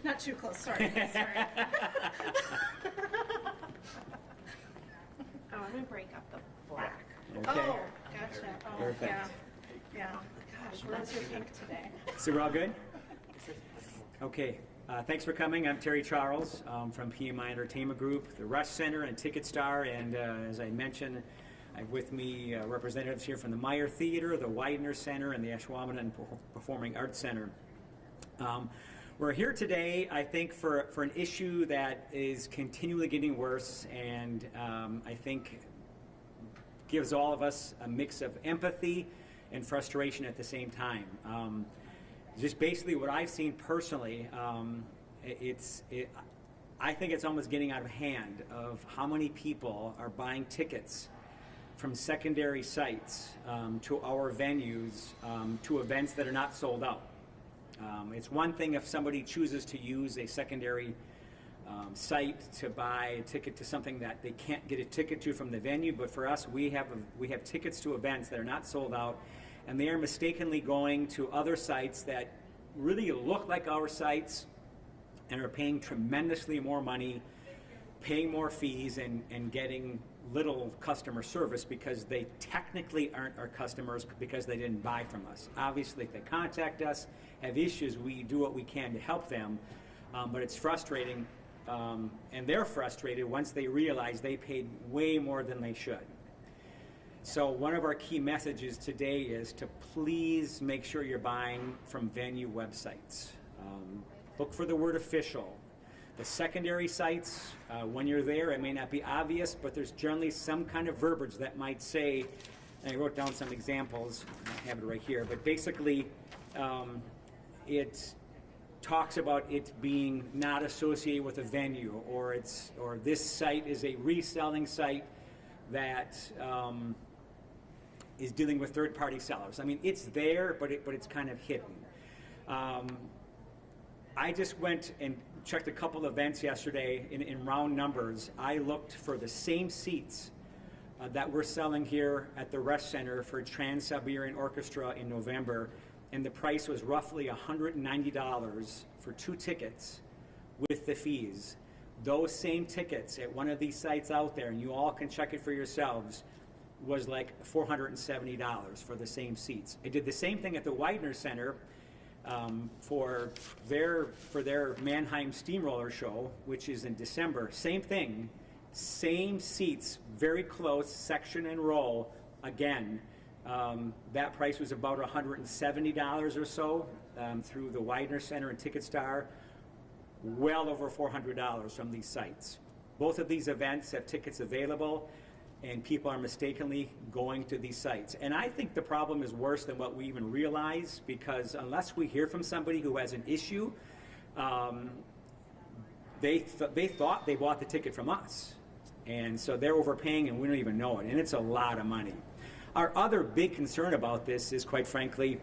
Not too close, sorry. Sorry. Oh, I'm going to break up the black. Okay. Oh, gotcha. Oh, Perfect. yeah. Yeah. Gosh, where's your pink today? So we're all good? Okay. Thanks for coming. I'm Terry Charles from PMI Entertainment Group, the Rush Center, and TicketStar. And as I mentioned, I have with me representatives here from the Meyer Theater, the Widener Center, and the Ashwaubenon Performing Arts Center. We're here today, I think, for an issue that is continually getting worse, and I think gives all of us a mix of empathy and frustration at the same time. Just basically what I've seen personally, I think it's almost getting out of hand of how many people are buying tickets from secondary sites to our venues, to events that are not sold out. It's one thing if somebody chooses to use a secondary site to buy a ticket to something that they can't get a ticket to from the venue, but for us, we have tickets to events that are not sold out, and they are mistakenly going to other sites that really look like our sites and are paying tremendously more money, paying more fees, and getting little customer service because they technically aren't our customers because they didn't buy from us. Obviously, if they contact us, have issues, we do what we can to help them, but it's frustrating, and they're frustrated once they realize they paid way more than they should. So one of our key messages today is to please make sure you're buying from venue websites. Look for the word official. The secondary sites, when you're there, it may not be obvious, but there's generally some kind of verbiage that might say, and I wrote down some examples, I have it right here, but basically it talks about it being not associated with a venue, or this site is a reselling site that is dealing with third-party sellers. I mean, it's there, but it's kind of hidden. I just went and checked a couple events yesterday in round numbers. I looked for the same seats that we're selling here at the Rush Center for Trans-Siberian Orchestra in November, and the price was roughly $190 for 2 tickets with the fees. Those same tickets at one of these sites out there, and you all can check it for yourselves, was like $470 for the same seats. I did the same thing at the Widener Center for their Mannheim Steamroller show, which is in December. Same thing, same seats, very close, section and row. Again, that price was about $170 or so through the Widener Center and TicketStar. Well over $400 from these sites. Both of these events have tickets available, and people are mistakenly going to these sites. And I think the problem is worse than what we even realize, because unless we hear from somebody who has an issue, they thought they bought the ticket from us. And so they're overpaying and we don't even know it, and it's a lot of money. Our other big concern about this is, quite frankly,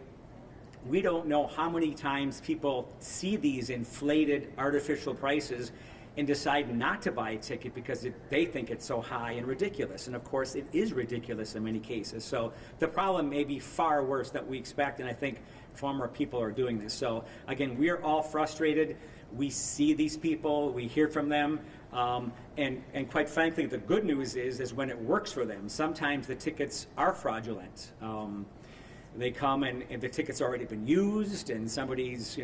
we don't know how many times people see these inflated artificial prices and decide not to buy a ticket because they think it's so high and ridiculous. And of course, it is ridiculous in many cases. So the problem may be far worse than we expect, and I think far more people are doing this. So again, we are all frustrated. We see these people, we hear from them, and quite frankly, the good news is when it works for them. Sometimes the tickets are fraudulent. They come and the ticket's already been used, and somebody's,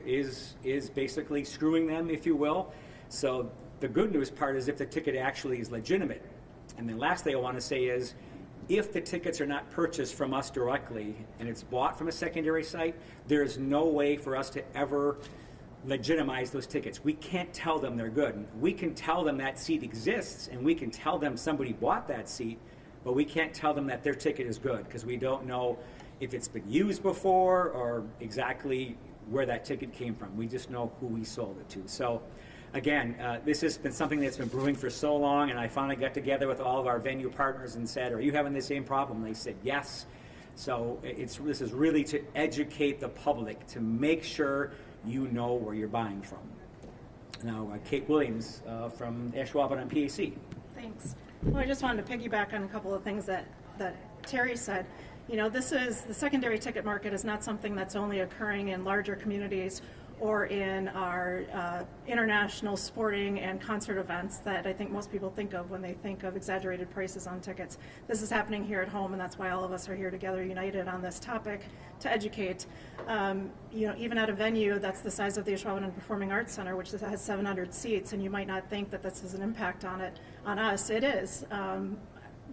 is basically screwing them, if you will. So the good news part is if the ticket actually is legitimate. And the last thing I want to say is, if the tickets are not purchased from us directly and it's bought from a secondary site, there is no way for us to ever legitimize those tickets. We can't tell them they're good. We can tell them that seat exists, and we can tell them somebody bought that seat, but we can't tell them that their ticket is good because we don't know if it's been used before or exactly where that ticket came from. We just know who we sold it to. So again, this has been something that's been brewing for so long, and I finally got together with all of our venue partners and said, are you having the same problem? And they said yes. So this is really to educate the public, to make sure you know where you're buying from. Now, Kate Williams from Ashwaubenon PAC. Thanks. Well, I just wanted to piggyback on a couple of things that Terry said. The secondary ticket market is not something that's only occurring in larger communities or in our international sporting and concert events that I think most people think of when they think of exaggerated prices on tickets. This is happening here at home, and that's why all of us are here together, united on this topic to educate. Even at a venue that's the size of the Ashwaubenon Performing Arts Center, which has 700 seats, and you might not think that this has an impact on us. It is.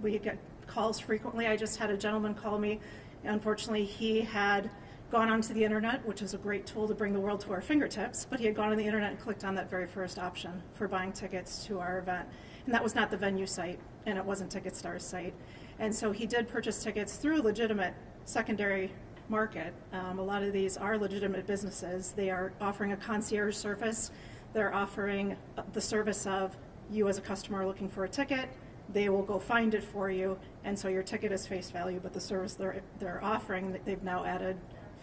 We get calls frequently. I just had a gentleman call me. Unfortunately, he had gone onto the internet, which is a great tool to bring the world to our fingertips, but he had gone on the internet and clicked on that very first option for buying tickets to our event. And that was not the venue site, and it wasn't TicketStar's site. And so he did purchase tickets through a legitimate secondary market. A lot of these are legitimate businesses. They are offering a concierge service. They're offering the service of you as a customer looking for a ticket. They will go find it for you, and so your ticket is face value, but the service they're offering, they've now added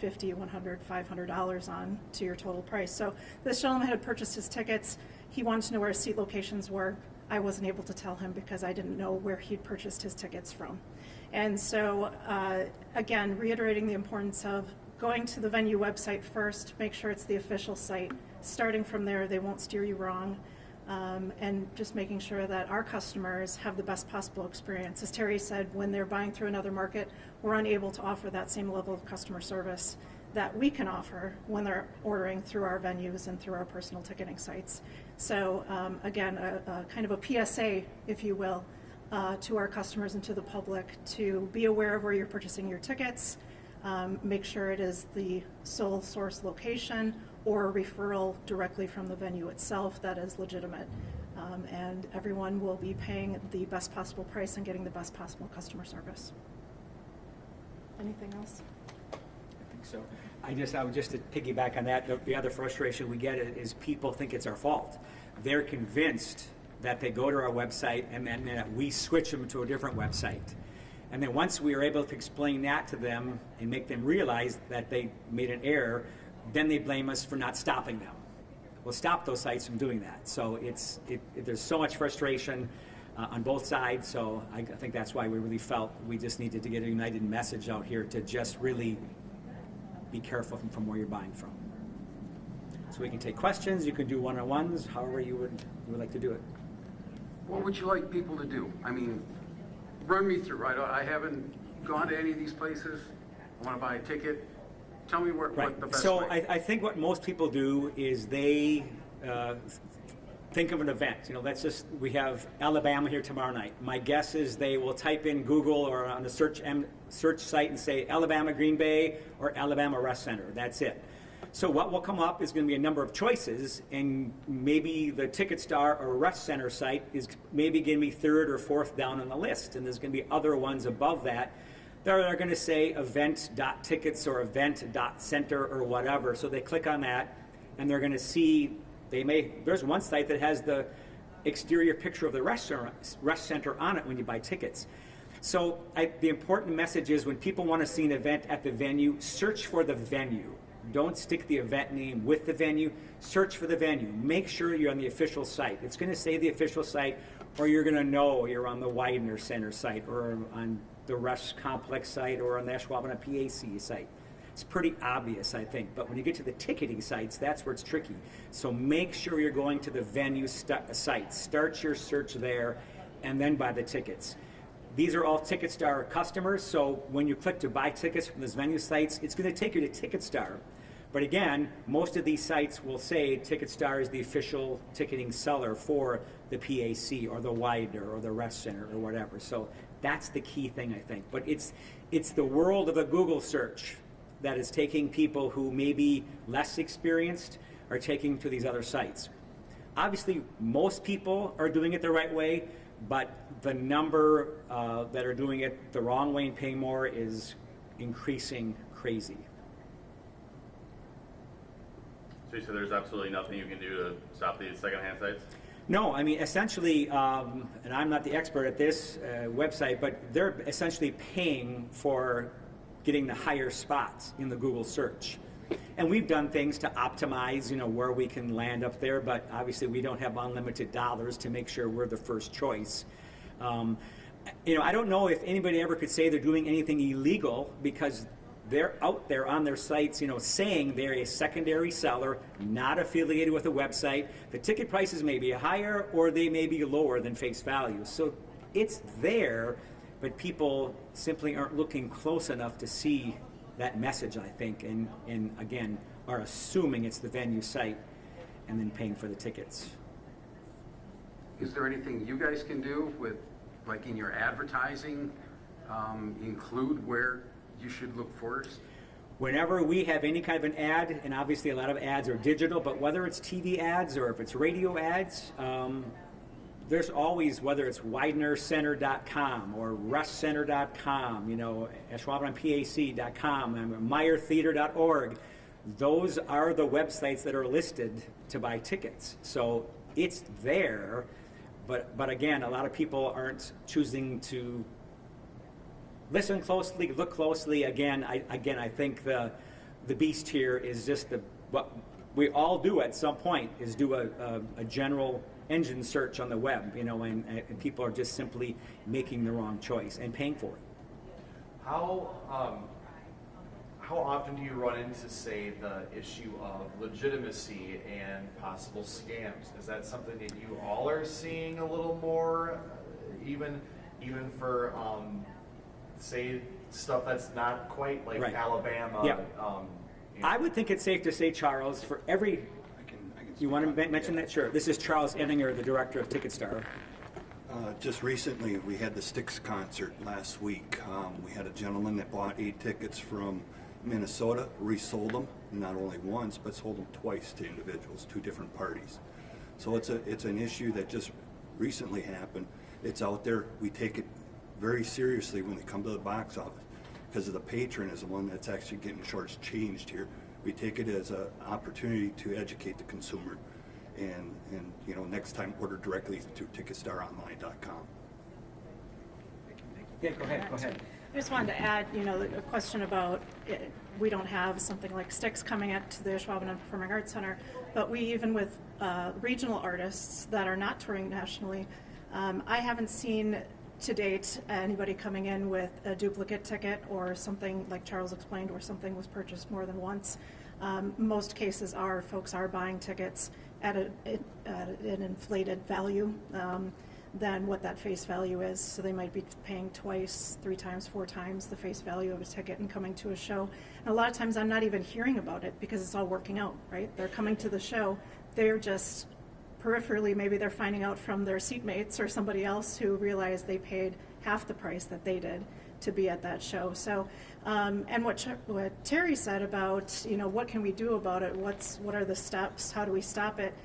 $50, $100, $500 on to your total price. So this gentleman had purchased his tickets. He wanted to know where his seat locations were. I wasn't able to tell him because I didn't know where he'd purchased his tickets from. And so, again, reiterating the importance of going to the venue website first, make sure it's the official site. Starting from there, they won't steer you wrong. And just making sure that our customers have the best possible experience. As Terry said, when they're buying through another market, we're unable to offer that same level of customer service that we can offer when they're ordering through our venues and through our personal ticketing sites. So again, a kind of a PSA, if you will, to our customers and to the public to be aware of where you're purchasing your tickets, make sure it is the sole source location or a referral directly from the venue itself that is legitimate. And everyone will be paying the best possible price and getting the best possible customer service. Anything else? I think so. I would just to piggyback on that, the other frustration we get is people think it's our fault. They're convinced that they go to our website and then we switch them to a different website. And then once we are able to explain that to them and make them realize that they made an error, then they blame us for not stopping them. We'll stop those sites from doing that. So there's so much frustration on both sides. So I think that's why we really felt we just needed to get a united message out here to just really be careful from where you're buying from. So we can take questions. You can do one-on-ones, however you would like to do it. What would you like people to do? I mean, run me through. I haven't gone to any of these places. I want to buy a ticket. Tell me what the best so way. I think what most people do is they think of an event. We have Alabama here tomorrow night. My guess is they will type in Google or on the search site and say Alabama Green Bay or Alabama Rest Center. That's it. So what will come up is going to be a number of choices, and maybe the TicketStar or Rest Center site is maybe going to be third or fourth down on the list, and there's going to be other ones above that that are going to say event.tickets or event.center or whatever. So they click on that, and they're going to see, there's one site that has the exterior picture of the rest center on it when you buy tickets. So the important message is when people want to see an event at the venue, search for the venue. Don't stick the event name with the venue. Search for the venue. Make sure you're on the official site. It's going to say the official site, or you're going to know you're on the Widener Center site, or on the Rush Complex site, or on the Ashwaubenon PAC site. It's pretty obvious, I think. But when you get to the ticketing sites, that's where it's tricky. So make sure you're going to the venue site. Start your search there, and then buy the tickets. These are all TicketStar customers, so when you click to buy tickets from those venue sites, it's going to take you to TicketStar. But again, most of these sites will say TicketStar is the official ticketing seller for the PAC or the Widener or the Rest Center or whatever. So that's the key thing, I think. But it's the world of a Google search that is taking people who may be less experienced are taking to these other sites. Obviously, most people are doing it the right way, but the number that are doing it the wrong way and paying more is increasing crazy. So you said there's absolutely nothing you can do to stop these secondhand sites? No, I mean, essentially, and I'm not the expert at this website, but they're essentially paying for getting the higher spots in the Google search. And we've done things to optimize, where we can land up there, but obviously we don't have unlimited dollars to make sure we're the first choice. I don't know if anybody ever could say they're doing anything illegal, because they're out there on their sites, saying they're a secondary seller, not affiliated with a website. The ticket prices may be higher or they may be lower than face value. So it's there, but people simply aren't looking close enough to see that message, I think, and again, are assuming it's the venue site and then paying for the tickets. Is there anything you guys can do with, like in your advertising, include where you should look first? Whenever we have any kind of an ad, and obviously a lot of ads are digital, but whether it's TV ads or if it's radio ads, there's always, whether it's WidenerCenter.com or RushCenter.com, SchwabenPAC.com, MeyerTheater.org, those are the websites that are listed to buy tickets. So it's there, but again, a lot of people aren't choosing to listen closely, look closely. Again, I think the beast here is just what we all do at some point is do a general engine search on the web, and people are just simply making the wrong choice and paying for it. How often do you run into, say, the issue of legitimacy and possible scams? Is that something that you all are seeing a little more, even for, say, stuff that's not quite like Right. Alabama? Yeah. I would think it's safe to say, Charles, for every... You want to mention that? Sure. This is Charles Enninger, the director of TicketStar. Just recently, we had the Styx concert last week. We had a gentleman that bought 8 tickets from Minnesota, resold them, not only once, but sold them twice to individuals, 2 different parties. So it's an issue that just recently happened. It's out there. We take it very seriously when they come to the box office because of the patron is the one that's actually getting shortchanged here. We take it as an opportunity to educate the consumer, and next time order directly through TicketStarOnline.com. Yeah, go ahead. I just wanted to add, a question about we don't have something like Styx coming up to the Schwaben and Performing Arts Center, but we, even with regional artists that are not touring nationally, I haven't seen to date anybody coming in with a duplicate ticket or something like Charles explained where something was purchased more than once. Most cases folks are buying tickets at an inflated value than what that face value is. So they might be paying twice, 3 times, 4 times the face value of a ticket and coming to a show. And a lot of times I'm not even hearing about it because it's all working out, right? They're coming to the show. They're just peripherally, maybe they're finding out from their seatmates or somebody else who realized they paid half the price that they did to be at that show. So, and what Terry said about, what can we do about it? What are the steps? How do we stop it?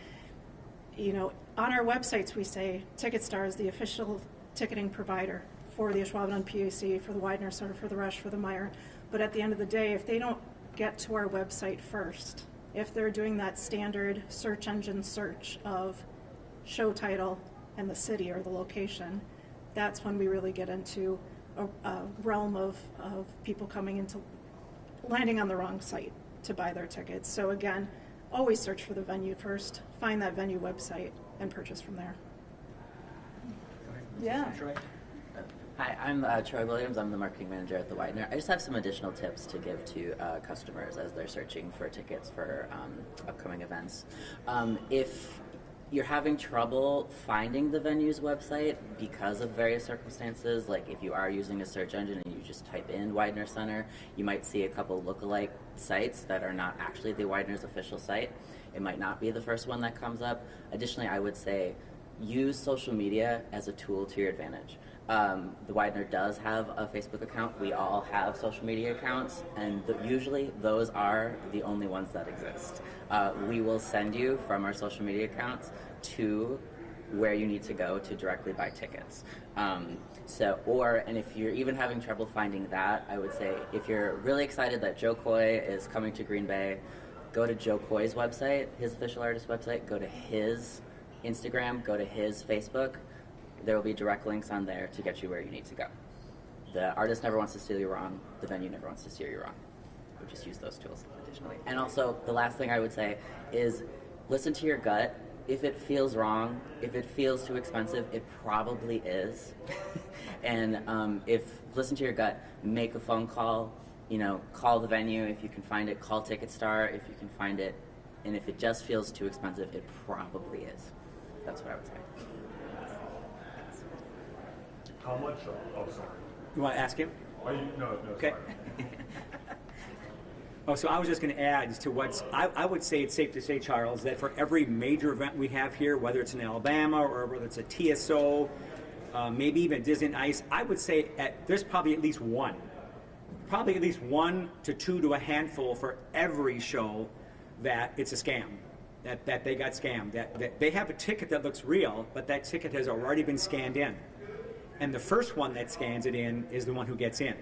On our websites we say TicketStar is the official ticketing provider for the Schwaben and PAC, for the Widener Center, for the Rush, for the Meyer. But at the end of the day, if they don't get to our website first, if they're doing that standard search engine search of show title and the city or the location, that's when we really get into a realm of people landing on the wrong site to buy their tickets. So again, always search for the venue first, find that venue website, and purchase from there. Yeah. Troy? Hi, I'm Troy Williams. I'm the marketing manager at the Widener. I just have some additional tips to give to customers as they're searching for tickets for upcoming events. If you're having trouble finding the venue's website because of various circumstances, like if you are using a search engine and you just type in Widener Center, you might see a couple lookalike sites that are not actually the Widener's official site. It might not be the first one that comes up. Additionally, I would say use social media as a tool to your advantage. The Widener does have a Facebook account. We all have social media accounts, and usually those are the only ones that exist. We will send you from our social media accounts to where you need to go to directly buy tickets. And if you're even having trouble finding that, I would say if you're really excited that Joe Coy is coming to Green Bay, go to Joe Coy's website, his official artist website, go to his Instagram, go to his Facebook. There will be direct links on there to get you where you need to go. The artist never wants to steer you wrong. The venue never wants to steer you wrong. We just use those tools additionally. And also, the last thing I would say is listen to your gut. If it feels wrong, if it feels too expensive, it probably is. And listen to your gut, make a phone call, call the venue if you can find it, call TicketStar if you can find it, and if it just feels too expensive, it probably is. That's what I would say. How much? Oh, sorry. You want to ask him? Oh, no, Okay. sorry. Oh, so I was just going to add to I would say it's safe to say, Charles, that for every major event we have here, whether it's in Alabama or whether it's a TSO, maybe even Disney and Ice, I would say there's probably at least one to two to a handful for every show that it's a scam, that they got scammed, that they have a ticket that looks real, but that ticket has already been scanned in. And the first one that scans it in is the one who gets in.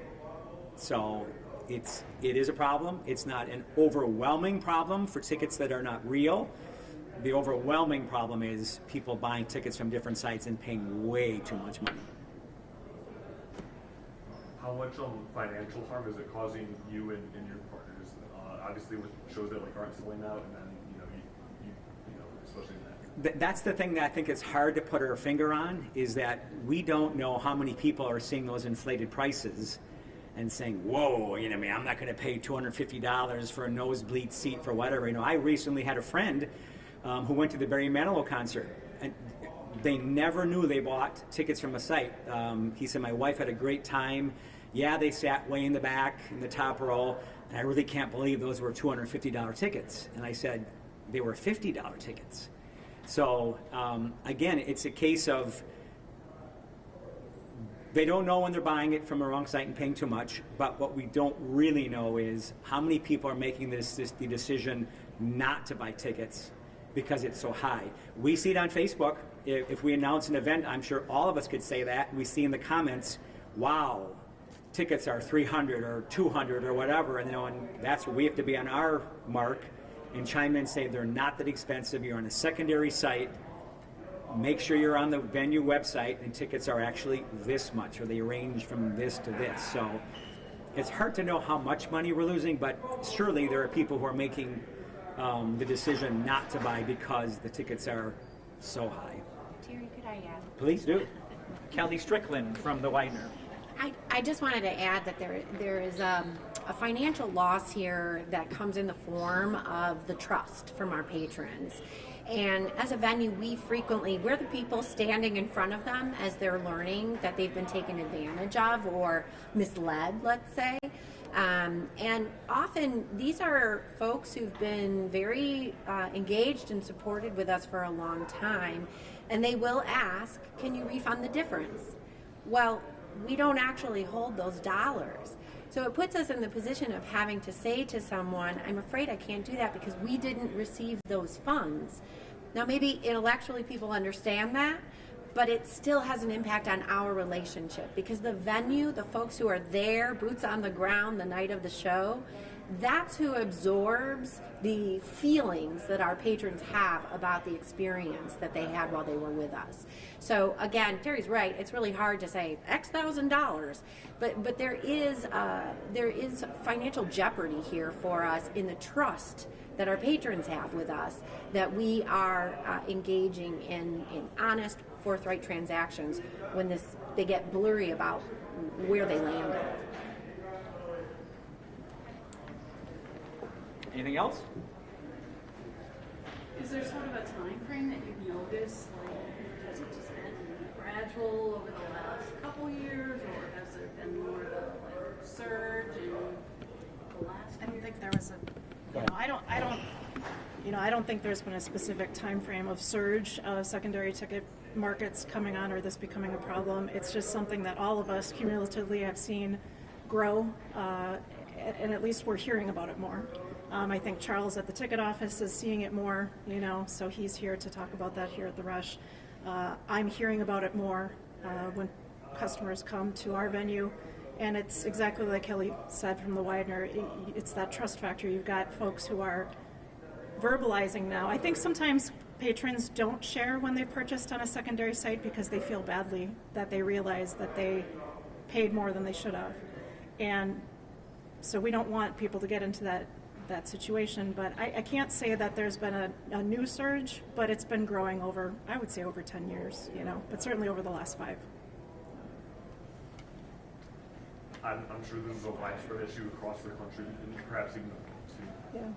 So it is a problem. It's not an overwhelming problem for tickets that are not real. The overwhelming problem is people buying tickets from different sites and paying way too much money. How much financial harm is it causing you and your partners? Obviously, with shows that aren't selling out, and then especially in that. That's the thing that I think it's hard to put our finger on, is that we don't know how many people are seeing those inflated prices and saying, whoa, I'm not going to pay $250 for a nosebleed seat for whatever. I recently had a friend who went to the Barry Manilow concert, and they never knew they bought tickets from a site. He said, my wife had a great time. Yeah, they sat way in the back in the top row, and I really can't believe those were $250 tickets. And I said, they were $50 tickets. So again, it's a case of they don't know when they're buying it from the wrong site and paying too much, but what we don't really know is how many people are making the decision not to buy tickets because it's so high. We see it on Facebook. If we announce an event, I'm sure all of us could say that. We see in the comments, wow, tickets are $300 or $200 or whatever, and that's where we have to be on our mark and chime in and say they're not that expensive. You're on a secondary site. Make sure you're on the venue website and tickets are actually this much, or they range from this to this. So it's hard to know how much money we're losing, but surely there are people who are making the decision not to buy because the tickets are so high. Terry, could I add? Please do. Kelly Strickland from the Widener. I just wanted to add that there is a financial loss here that comes in the form of the trust from our patrons. And as a venue, we're the people standing in front of them as they're learning that they've been taken advantage of or misled, let's say. And often these are folks who've been very engaged and supported with us for a long time, and they will ask, can you refund the difference? Well, we don't actually hold those dollars. So it puts us in the position of having to say to someone, I'm afraid I can't do that because we didn't receive those funds. Now maybe intellectually people understand that, but it still has an impact on our relationship because the venue, the folks who are there, boots on the ground the night of the show, that's who absorbs the feelings that our patrons have about the experience that they had while they were with us. So again, Terry's right, it's really hard to say X $1,000, but there is financial jeopardy here for us in the trust that our patrons have with us, that we are engaging in honest, forthright transactions when they get blurry about where they landed. Anything else? Is there sort of a time frame that you've noticed, like, has it just been gradual over the last couple years, or has there been more of a surge in the last? I don't think there was I don't think there's been a specific time frame of surge of secondary ticket markets coming on or this becoming a problem. It's just something that all of us cumulatively have seen grow, and at least we're hearing about it more. I think Charles at the ticket office is seeing it more, so he's here to talk about that here at the Rush. I'm hearing about it more when customers come to our venue, and it's exactly like Kelly said from the Widener. It's that trust factor. You've got folks who are verbalizing now. I think sometimes patrons don't share when they purchased on a secondary site because they feel badly that they realize that they paid more than they should have. And so we don't want people to get into that situation, but I can't say that there's been a new surge, but it's been growing over, I would say, over 10 years, but certainly over the last 5. I'm sure this is a widespread issue across the country, and perhaps even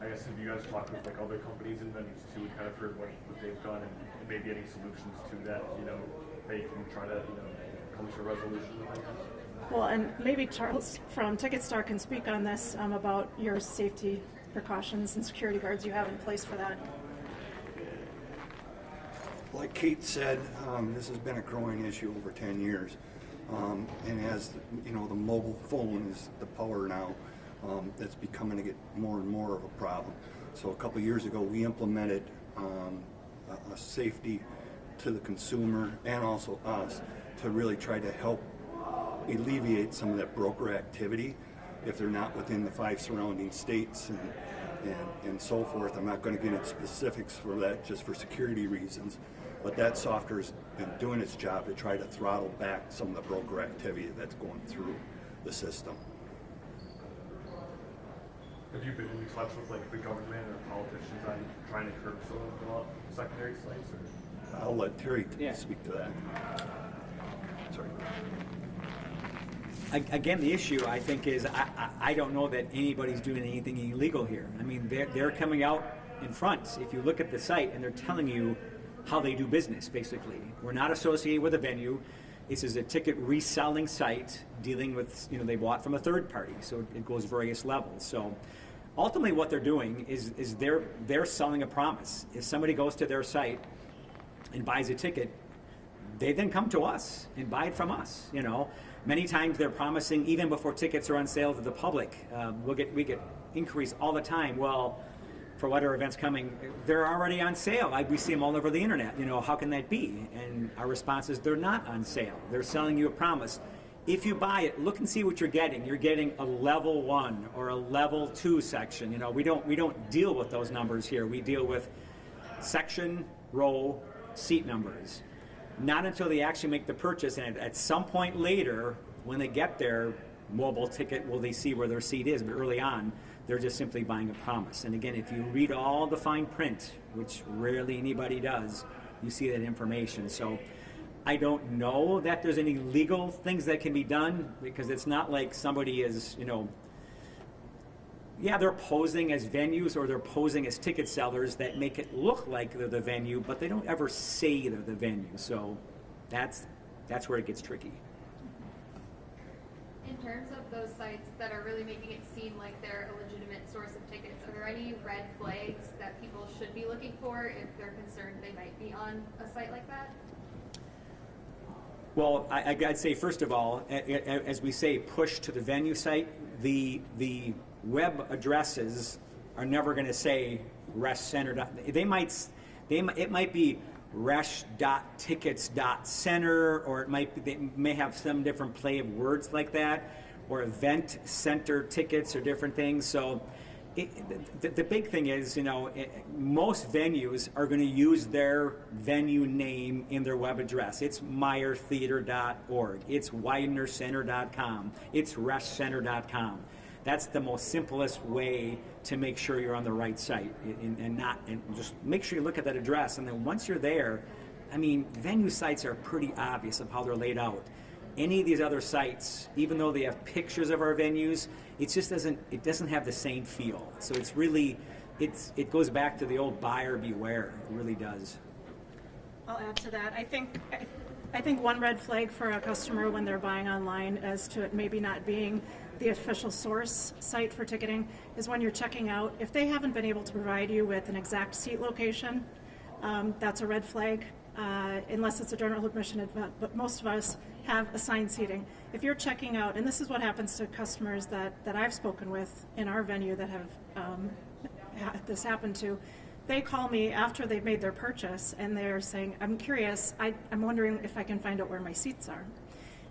I guess if you guys talk with like other companies and venues too, and kind of heard what they've done and maybe any solutions to that, they can try to, come to a resolution. I guess. Well, and maybe Charles from TicketStar can speak on this about your safety precautions and security guards you have in place for that. Like Kate said, this has been a growing issue over 10 years. And as the mobile phone is the power now, that's becoming to get more and more of a problem. So a couple years ago, we implemented a safety to the consumer and also us to really try to help alleviate some of that broker activity if they're not within the 5 surrounding states and so forth. I'm not going to get into specifics for that just for security reasons, but that software's been doing its job to try to throttle back some of the broker activity that's going through the system. Have you been in touch with like the government or politicians on trying to curb some of the secondary sites? Or? I'll let Terry speak to that. Sorry. Again, the issue I think is I don't know that anybody's doing anything illegal here. I mean, they're coming out in front. If you look at the site and they're telling you how they do business, basically. We're not associated with a venue. This is a ticket reselling site dealing with, they bought from a third party, so it goes various levels. So ultimately what they're doing is they're selling a promise. If somebody goes to their site and buys a ticket, they then come to us and buy it from us, Many times they're promising, even before tickets are on sale to the public, we get inquiries all the time. Well, for what are events coming, they're already on sale. We see them all over the internet. How can that be? And our response is they're not on sale. They're selling you a promise. If you buy it, look and see what you're getting. You're getting a level 1 or a level 2 section. We don't deal with those numbers here. We deal with section, row, seat numbers. Not until they actually make the purchase, and at some point later, when they get their mobile ticket, will they see where their seat is. But early on, they're just simply buying a promise. And again, if you read all the fine print, which rarely anybody does, you see that information. So I don't know that there's any legal things that can be done, because it's not like somebody is, they're posing as venues or they're posing as ticket sellers that make it look like they're the venue, but they don't ever say they're the venue. So that's where it gets tricky. In terms of those sites that are really making it seem like they're a legitimate source of tickets, are there any red flags that people should be looking for if they're concerned they might be on a site like that? Well, I'd say, first of all, as we say, push to the venue site, the web addresses are never going to say reshcenter. It might be resh.tickets.center, or they may have some different play of words like that, or event center tickets or different things. So the big thing is, most venues are going to use their venue name in their web address. It's meyertheater.org, it's widenercenter.com, it's reshcenter.com. That's the most simplest way to make sure you're on the right site, and just make sure you look at that address. And then once you're there, venue sites are pretty obvious of how they're laid out. Any of these other sites, even though they have pictures of our venues, it doesn't have the same feel. So it goes back to the old buyer beware. It really does. I'll add to that. I think one red flag for a customer when they're buying online as to it maybe not being the official source site for ticketing is when you're checking out. If they haven't been able to provide you with an exact seat location, that's a red flag, unless it's a general admission event. But most of us have assigned seating. If you're checking out, and this is what happens to customers that I've spoken with in our venue that have had this happen to, they call me after they've made their purchase and they're saying, I'm curious, I'm wondering if I can find out where my seats are.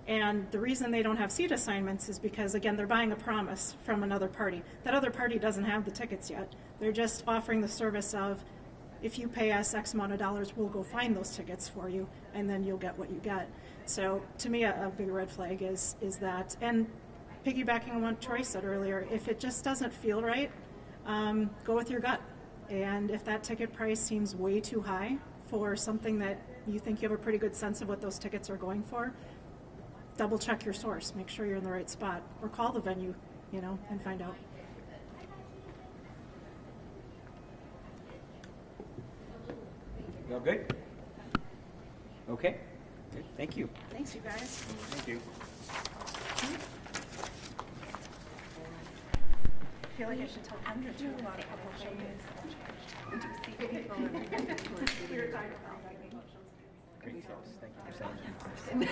And the reason they don't have seat assignments is because, again, they're buying a promise from another party. That other party doesn't have the tickets yet. They're just offering the service of, if you pay us X amount of dollars, we'll go find those tickets for you, and then you'll get what you get. So to me, a big red flag is that. And piggybacking on what Troy said earlier, if it just doesn't feel right, go with your gut. And if that ticket price seems way too high for something that you think you have a pretty good sense of what those tickets are going for, double check your source, make sure you're in the right spot, or call the venue, and find out. You all good? Okay. Good. Thank you. Thanks, you guys. Thank you. I feel like I should tell Kendra too about a couple of things. We were talking about Great folks. Thank you for saying that.